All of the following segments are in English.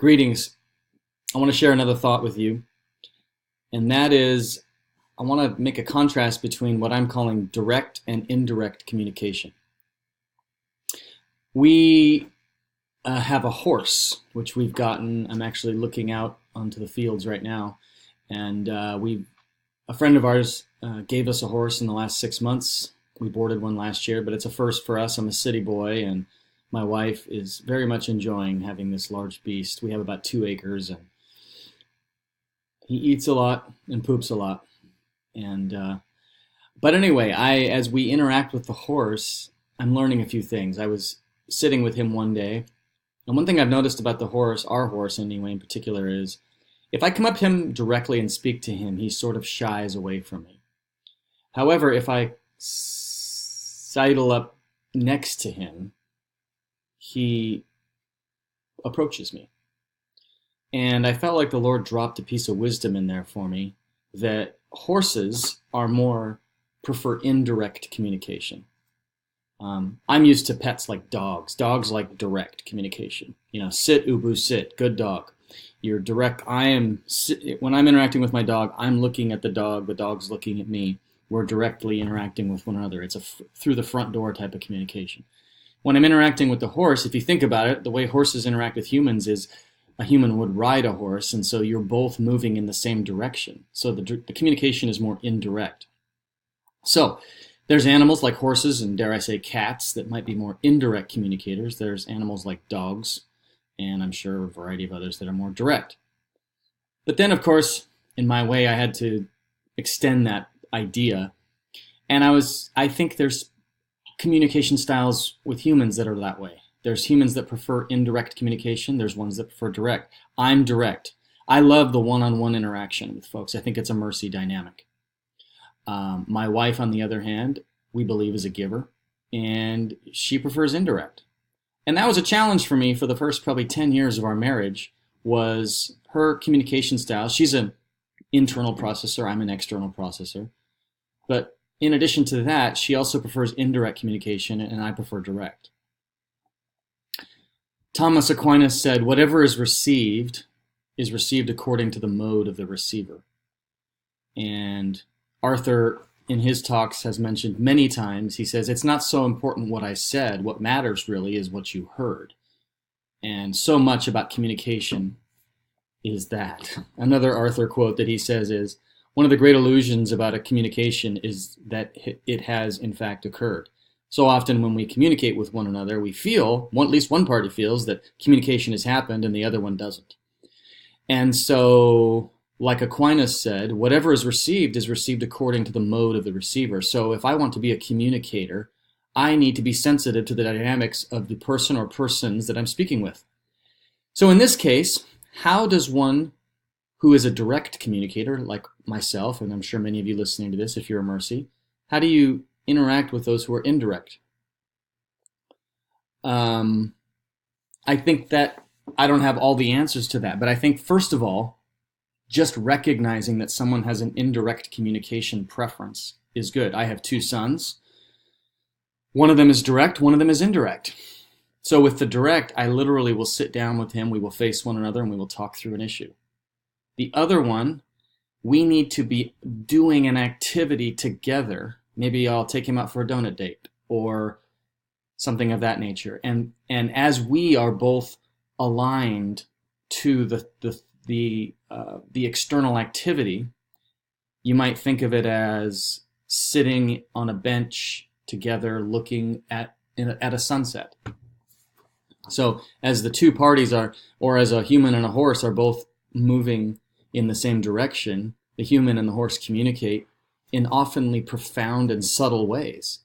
Greetings. I want to share another thought with you, and that is I want to make a contrast between what I'm calling direct and indirect communication. We have a horse, which we've gotten. I'm actually looking out onto the fields right now, and a friend of ours gave us a horse in the last 6 months. We boarded one last year, but it's a first for us. I'm a city boy, and my wife is very much enjoying having this large beast. We have about 2 acres, and he eats a lot and poops a lot. But anyway, as we interact with the horse, I'm learning a few things. I was sitting with him one day, and one thing I've noticed about the horse, our horse anyway in particular, is if I come up to him directly and speak to him, he sort of shies away from me. However, if I sidle up next to him, he approaches me. And I felt like the Lord dropped a piece of wisdom in there for me, that horses prefer indirect communication. I'm used to pets like dogs. Dogs like direct communication. Sit, Ubu, sit. Good dog. You're direct. When I'm interacting with my dog, I'm looking at the dog's looking at me. We're directly interacting with one another. It's through the front door type of communication. When I'm interacting with the horse, if you think about it, the way horses interact with humans is a human would ride a horse, and so you're both moving in the same direction. So the communication is more indirect. So there's animals like horses and, dare I say, cats that might be more indirect communicators. There's animals like dogs, and I'm sure a variety of others that are more direct. But then, of course, in my way, I had to extend that idea. And I think there's communication styles with humans that are that way. There's humans that prefer indirect communication. There's ones that prefer direct. I'm direct. I love the one-on-one interaction with folks. I think it's a mercy dynamic. My wife, on the other hand, we believe is a giver, and she prefers indirect. And that was a challenge for me for the first probably 10 years of our marriage, was her communication style. She's an internal processor. I'm an external processor. But in addition to that, she also prefers indirect communication, and I prefer direct. Thomas Aquinas said, whatever is received according to the mode of the receiver. And Arthur, in his talks, has mentioned many times, he says, it's not so important what I said. What matters really is what you heard. And so much about communication is that. Another Arthur quote that he says is, one of the great illusions about a communication is that it has, in fact, occurred. So often when we communicate with one another, we feel, at least one party feels, that communication has happened and the other one doesn't. And so, like Aquinas said, whatever is received according to the mode of the receiver. So if I want to be a communicator, I need to be sensitive to the dynamics of the person or persons that I'm speaking with. So in this case, how does one who is a direct communicator, like myself, and I'm sure many of you listening to this, if you're a Mercy, how do you interact with those who are indirect? I think that I don't have all the answers to that, but I think, first of all, just recognizing that someone has an indirect communication preference is good. I have 2 sons. One of them is direct, one of them is indirect. So with the direct, I literally will sit down with him, we will face one another, and we will talk through an issue. The other one, we need to be doing an activity together. Maybe I'll take him out for a donut date or something of that nature. And as we are both aligned to the external activity, you might think of it as sitting on a bench together looking at a sunset. So as the 2 parties are, or as a human and a horse are both moving in the same direction, the human and the horse communicate in oftenly profound and subtle ways.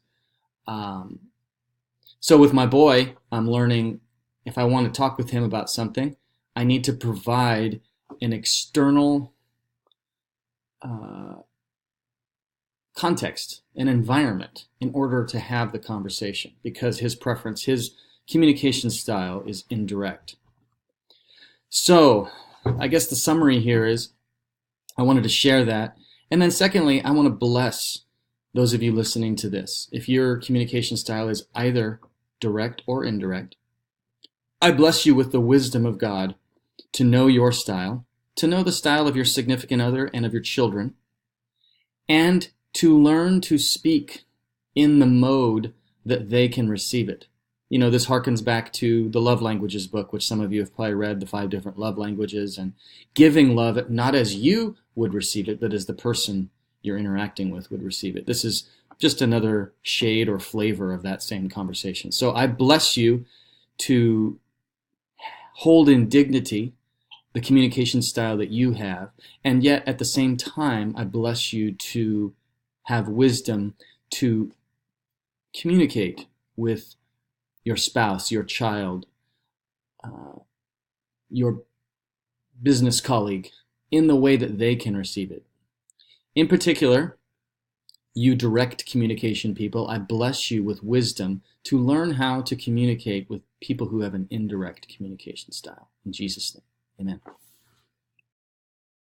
So with my boy, I'm learning, if I want to talk with him about something, I need to provide an external context, an environment, in order to have the conversation, because his preference, his communication style is indirect. So I guess the summary here is I wanted to share that. And then secondly, I want to bless those of you listening to this. If your communication style is either direct or indirect, I bless you with the wisdom of God to know your style, to know the style of your significant other and of your children, and to learn to speak in the mode that they can receive it. You know, this harkens back to the Love Languages book, which some of you have probably read, the 5 different love languages, and giving love not as you would receive it, but as the person you're interacting with would receive it. This is just another shade or flavor of that same conversation. So I bless you to hold in dignity the communication style that you have, and yet at the same time, I bless you to have wisdom to communicate with your spouse, your child, your business colleague in the way that they can receive it. In particular, you direct communication people, I bless you with wisdom to learn how to communicate with people who have an indirect communication style. In Jesus' name, amen.